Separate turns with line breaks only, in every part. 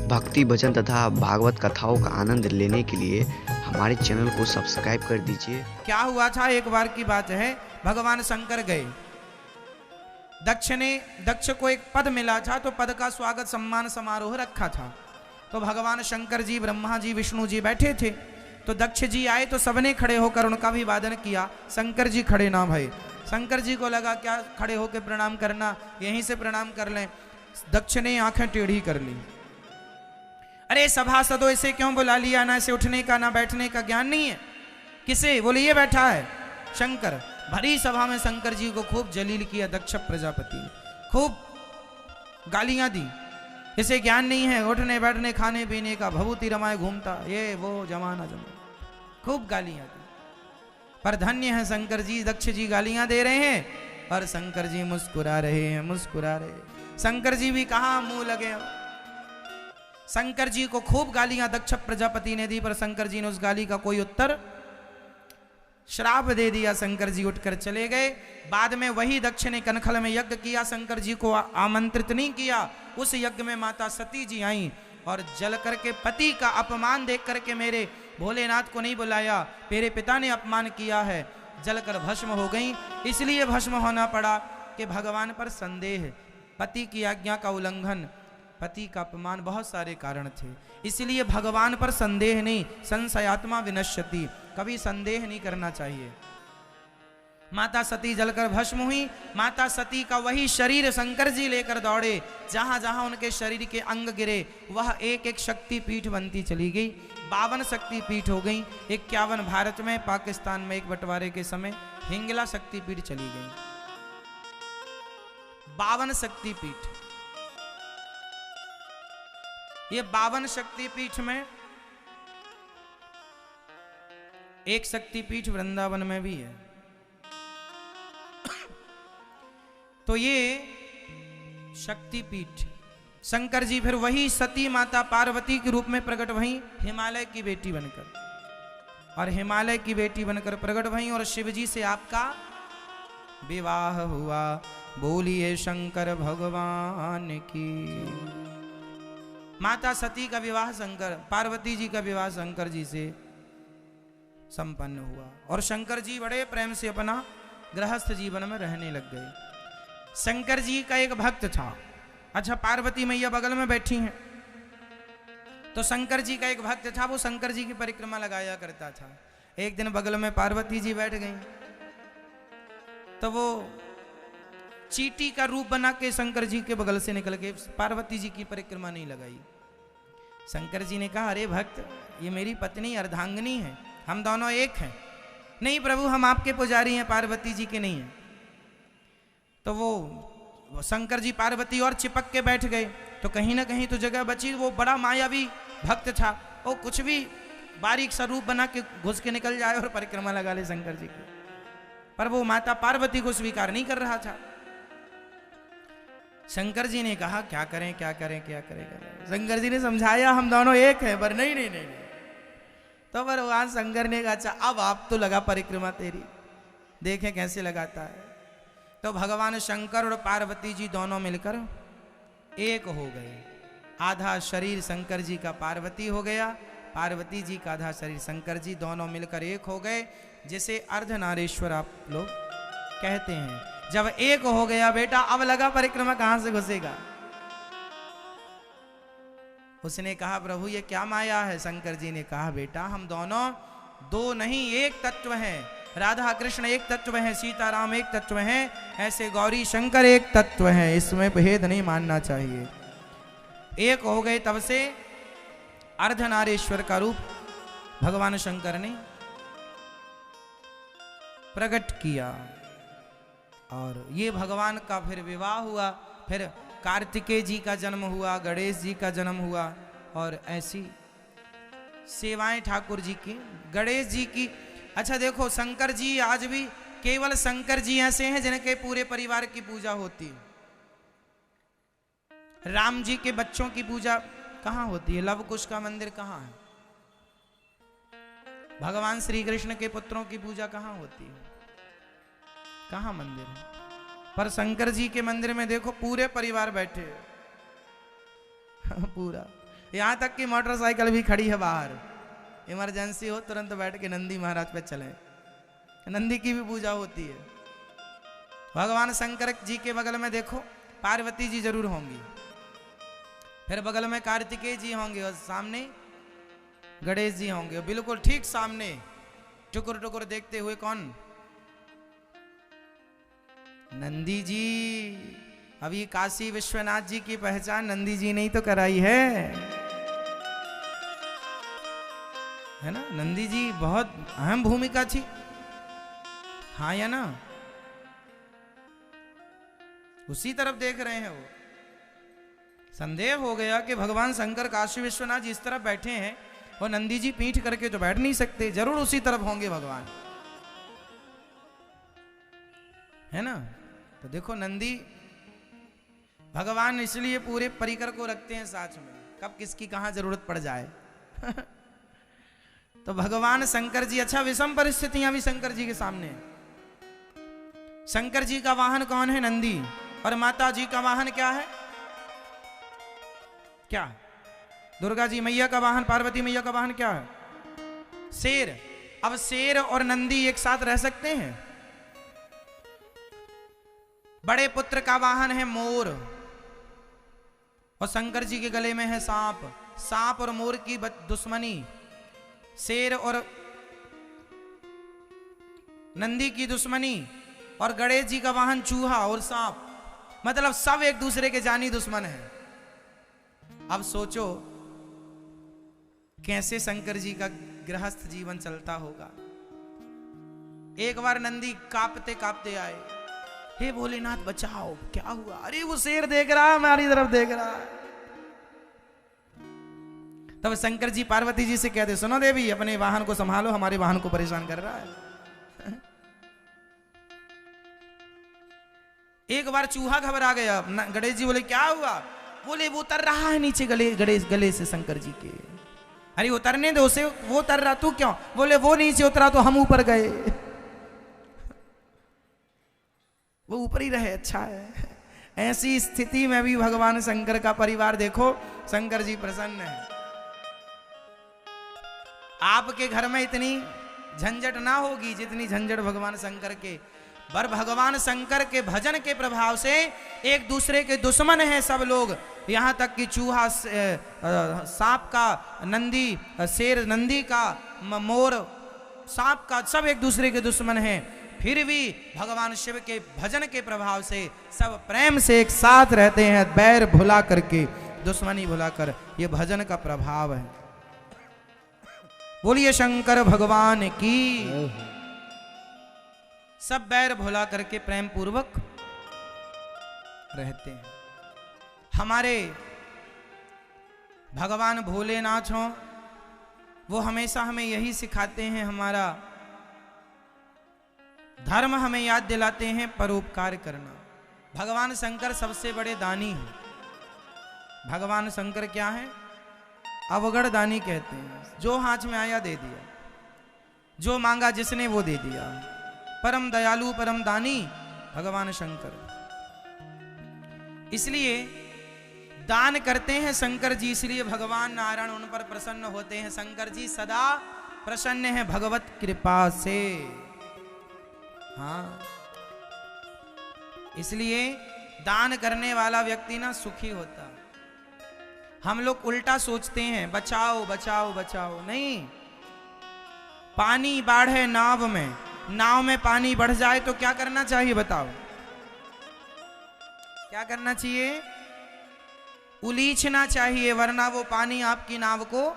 भक्ति भजन तथा भागवत कथाओं का आनंद लेने के लिए हमारे चैनल को सब्सक्राइब कर दीजिए।
क्या हुआ था, एक बार की बात है, भगवान शंकर गए। दक्ष को एक पद मिला था, तो पद का स्वागत सम्मान समारोह रखा था। तो भगवान शंकर जी, ब्रह्मा जी, विष्णु जी बैठे थे। तो दक्ष जी आए तो सबने खड़े होकर उनका अभिवादन किया। शंकर जी खड़े ना भये। शंकर जी को लगा क्या खड़े होकर प्रणाम करना, यहीं से प्रणाम कर लें। दक्ष ने आंखें टेढ़ी कर ली। अरे सभासदों, इसे क्यों बुला लिया? ना इसे उठने का ना बैठने का ज्ञान नहीं है। किसे? बोले ये बैठा है शंकर। भरी सभा में शंकर जी को खूब जलील किया दक्ष प्रजापति ने, खूब गालियां दी। इसे ज्ञान नहीं है, उठने बैठने खाने पीने का, भभूति रमाए घूमता, ये वो जमाना खूब गालियां दी। पर धन्य है शंकर जी, दक्ष जी गालियां दे रहे हैं और शंकर जी मुस्कुरा रहे हैं, मुस्कुरा रहे। शंकर जी भी कहां मुंह लगे। शंकर जी को खूब गालियां दक्ष प्रजापति ने दी, पर शंकर जी ने उस गाली का कोई उत्तर, श्राप दे दिया। शंकर जी उठकर चले गए। बाद में वही दक्ष ने कनखल में यज्ञ किया, शंकर जी को आमंत्रित नहीं किया। उस यज्ञ में माता सती जी आई और जल करके पति का अपमान देख करके मेरे भोलेनाथ को नहीं बुलाया, मेरे पिता ने अपमान किया है, जलकर भस्म हो गई। इसलिए भस्म होना पड़ा कि भगवान पर संदेह, पति की आज्ञा का उल्लंघन, पति का अपमान, बहुत सारे कारण थे। इसलिए भगवान पर संदेह नहीं, संशयात्मा विनश्यति, कभी संदेह नहीं करना चाहिए। माता सती जलकर भस्म हुई। माता सती का वही शरीर शंकर जी लेकर दौड़े। जहां जहां उनके शरीर के अंग गिरे वह एक एक शक्ति पीठ बनती चली गई। 52 शक्ति पीठ हो गई। 51 भारत में, पाकिस्तान में एक बंटवारे के समय हिंगला शक्ति पीठ चली गई। 52 शक्ति पीठ। ये 52 शक्तिपीठ में एक शक्तिपीठ वृंदावन में भी है। तो ये शक्तिपीठ शंकर जी फिर वही सती माता पार्वती के रूप में प्रकट भई, हिमालय की बेटी बनकर, और हिमालय की बेटी बनकर प्रकट भई और शिव जी से आपका विवाह हुआ। बोलिए शंकर भगवान की। माता सती का विवाह शंकर, पार्वती जी का विवाह शंकर जी से संपन्न हुआ और शंकर जी बड़े प्रेम से अपना गृहस्थ जीवन में रहने लग गए। शंकर जी का एक भक्त था। अच्छा, पार्वती मैया बगल में बैठी हैं, तो शंकर जी का एक भक्त था, वो शंकर जी की परिक्रमा लगाया करता था। एक दिन बगल में पार्वती जी बैठ गई, तो वो चींटी का रूप बना के शंकर जी के बगल से निकल के पार्वती जी की परिक्रमा नहीं लगाई। शंकर जी ने कहा, अरे भक्त, ये मेरी पत्नी अर्धांगिनी है, हम दोनों एक हैं। नहीं प्रभु, हम आपके पुजारी हैं, पार्वती जी के नहीं हैं। तो वो शंकर जी पार्वती और चिपक के बैठ गए। तो कहीं ना कहीं तो जगह बची। वो बड़ा मायावी भक्त था, वो कुछ भी बारीक सा रूप बना के घुस के निकल जाए और परिक्रमा लगा ले शंकर जी की। पर वो माता पार्वती को स्वीकार नहीं कर रहा था। शंकर जी ने कहा, क्या करें क्या करें क्या करें। शंकर जी ने समझाया, हम दोनों एक हैं, पर नहीं नहीं नहीं, नहीं। तो पर वहां शंकर ने कहा, अच्छा अब आप तो लगा परिक्रमा तेरी, देखें कैसे लगाता है। तो भगवान शंकर और पार्वती जी दोनों मिलकर एक हो गए। आधा शरीर शंकर जी का पार्वती हो गया, पार्वती जी का आधा शरीर शंकर जी, दोनों मिलकर एक हो गए। जिसे अर्धनारीश्वर आप लोग कहते हैं। जब एक हो गया बेटा, अब लगा परिक्रमा कहां से घुसेगा। उसने कहा, प्रभु ये क्या माया है। शंकर जी ने कहा, बेटा हम दोनों दो नहीं एक तत्व हैं। राधा कृष्ण एक तत्व हैं, सीताराम एक तत्व हैं, ऐसे गौरी शंकर एक तत्व हैं, इसमें भेद नहीं मानना चाहिए। एक हो गए, तब से अर्धनारीश्वर का रूप भगवान शंकर ने प्रकट किया और ये भगवान का फिर विवाह हुआ। फिर कार्तिकेय जी का जन्म हुआ, गणेश जी का जन्म हुआ और ऐसी सेवाएं ठाकुर जी की, गणेश जी की। अच्छा देखो, शंकर जी आज भी केवल शंकर जी ऐसे हैं जिनके पूरे परिवार की पूजा होती है। राम जी के बच्चों की पूजा कहां होती है? लव कुश का मंदिर कहां है? भगवान श्री कृष्ण के पुत्रों की पूजा कहां होती है? कहां मंदिर है? पर शंकर जी के मंदिर में देखो पूरे परिवार बैठे पूरा यहाँ तक कि मोटरसाइकिल भी खड़ी है बाहर, इमरजेंसी हो तुरंत बैठ के नंदी महाराज पे चले। नंदी की भी पूजा होती है। भगवान शंकर जी के बगल में देखो पार्वती जी जरूर होंगी, फिर बगल में कार्तिकेय जी होंगे और सामने गणेश जी होंगे। बिल्कुल ठीक सामने टुकुर टुकुर देखते हुए कौन? नंदी जी। अभी काशी विश्वनाथ जी की पहचान नंदी जी ने ही तो कराई है ना। नंदी जी बहुत अहम भूमिका थी, हाँ या ना? उसी तरफ देख रहे हैं वो। संदेह हो गया कि भगवान शंकर काशी विश्वनाथ जी इस तरफ बैठे हैं और नंदी जी पीठ करके तो बैठ नहीं सकते, जरूर उसी तरफ होंगे भगवान, है ना। तो देखो नंदी भगवान इसलिए पूरे परिकर को रखते हैं साथ में, कब किसकी कहां जरूरत पड़ जाए। तो भगवान शंकर जी, अच्छा विषम परिस्थितियां भी शंकर जी के सामने है। शंकर जी का वाहन कौन है? नंदी। और माता जी का वाहन क्या है? क्या? दुर्गा जी मैया का वाहन, पार्वती मैया का वाहन क्या है? शेर। अब शेर और नंदी एक साथ रह सकते हैं? बड़े पुत्र का वाहन है मोर और शंकर जी के गले में है सांप। सांप और मोर की दुश्मनी, शेर और नंदी की दुश्मनी, और गणेश जी का वाहन चूहा और सांप, मतलब सब एक दूसरे के जानी दुश्मन है। अब सोचो कैसे शंकर जी का गृहस्थ जीवन चलता होगा। एक बार नंदी कांपते कांपते आए, हे भोलेनाथ बचाओ, क्या हुआ? अरे वो शेर देख रहा है, हमारी तरफ देख रहा है। तब शंकर जी पार्वती जी से कहते, सुनो देवी अपने वाहन को संभालो, हमारे वाहन को परेशान कर रहा है। एक बार चूहा घबरा गया, गणेश जी बोले क्या हुआ? बोले वो उतर रहा है नीचे गले से शंकर जी के। अरे उतरने दो उसे, वो उतर रहा, तू क्यों? बोले वो नीचे उतरा तो हम ऊपर गए। वो ऊपर ही रहे, अच्छा है। ऐसी स्थिति में भी भगवान शंकर का परिवार देखो, शंकर जी प्रसन्न है। आपके घर में इतनी झंझट ना होगी जितनी झंझट भगवान शंकर के। पर भगवान शंकर के भजन के प्रभाव से एक दूसरे के दुश्मन हैं सब लोग, यहाँ तक कि चूहा सांप का, नंदी शेर नंदी का, मोर सांप का, सब एक दूसरे के दुश्मन हैं। फिर भी भगवान शिव के भजन के प्रभाव से सब प्रेम से एक साथ रहते हैं, बैर भुला करके, दुश्मनी भुलाकर। ये भजन का प्रभाव है। बोलिए शंकर भगवान की। सब बैर भुला करके प्रेम पूर्वक रहते हैं। हमारे भगवान भोलेनाथ हों, वो हमेशा हमें यही सिखाते हैं, हमारा धर्म हमें याद दिलाते हैं, परोपकार करना। भगवान शंकर सबसे बड़े दानी हैं। भगवान शंकर क्या है? अवगढ़ दानी कहते हैं। जो हाथ में आया दे दिया, जो मांगा जिसने वो दे दिया। परम दयालु परम दानी भगवान शंकर। इसलिए दान करते हैं शंकर जी, इसलिए भगवान नारायण उन पर प्रसन्न होते हैं। शंकर जी सदा प्रसन्न हैं भगवत कृपा से। हाँ, इसलिए दान करने वाला व्यक्ति ना सुखी होता। हम लोग उल्टा सोचते हैं, बचाओ बचाओ बचाओ। नहीं, पानी बाढ़ है नाव में, नाव में पानी बढ़ जाए तो क्या करना चाहिए बताओ? क्या करना चाहिए? उलीचना चाहिए, वरना वो पानी आपकी नाव को।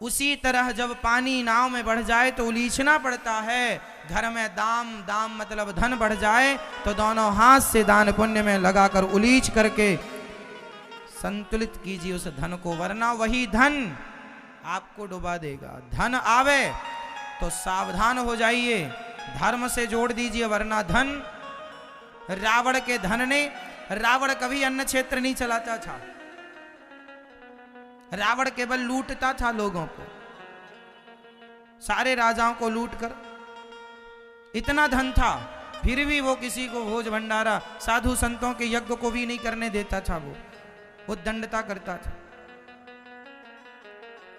उसी तरह जब पानी नाव में बढ़ जाए तो उलीचना पड़ता है। घर में दाम मतलब धन बढ़ जाए तो दोनों हाथ से दान पुण्य में लगाकर उलीच करके संतुलित कीजिए उस धन को, वरना वही धन आपको डुबा देगा। धन आवे तो सावधान हो जाइए, धर्म से जोड़ दीजिए, वरना धन। रावण के धन ने, रावण कभी अन्न क्षेत्र नहीं चलाता था। रावण केवल लूटता था लोगों को, सारे राजाओं को लूटकर। इतना धन था, फिर भी वो किसी को भोज भंडारा, साधु संतों के यज्ञ को भी नहीं करने देता था। वो दंडता करता था।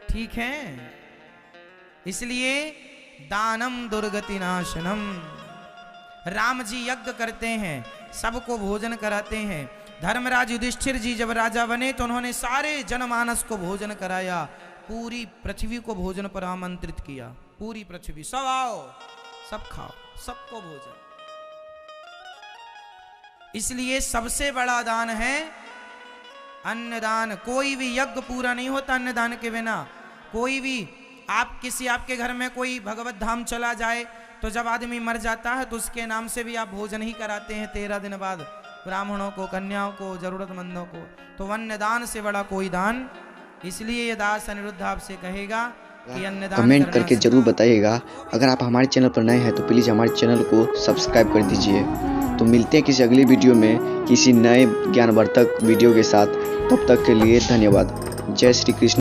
ठीक है, इसलिए दानम दुर्गति नाशनम। राम जी यज्ञ करते हैं, सबको भोजन कराते हैं। धर्मराज युधिष्ठिर जी जब राजा बने तो उन्होंने सारे जनमानस को भोजन कराया, पूरी पृथ्वी को भोजन पर आमंत्रित किया। पूरी पृथ्वी, सब आओ, सब खाओ, सबको भोजन। इसलिए सबसे बड़ा दान है अन्नदान। कोई भी यज्ञ पूरा नहीं होता अन्नदान के बिना। कोई भी आपके घर में कोई भगवत धाम चला जाए तो जब आदमी मर जाता है तो उसके नाम से भी आप भोजन ही कराते हैं 13 दिन बाद, ब्राह्मणों को, कन्याओं को, जरूरतमंदों को। तो अन्नदान से बड़ा कोई दान। इसलिए ये दास अनिरुद्ध आपसे कहेगा कि अन्नदान
कमेंट करके जरूर बताइएगा। अगर आप हमारे चैनल पर नए हैं तो प्लीज़ हमारे चैनल को सब्सक्राइब कर दीजिए। तो मिलते हैं किसी अगली वीडियो में किसी नए ज्ञानवर्धक वीडियो के साथ। तब तक के लिए धन्यवाद। जय श्री कृष्ण।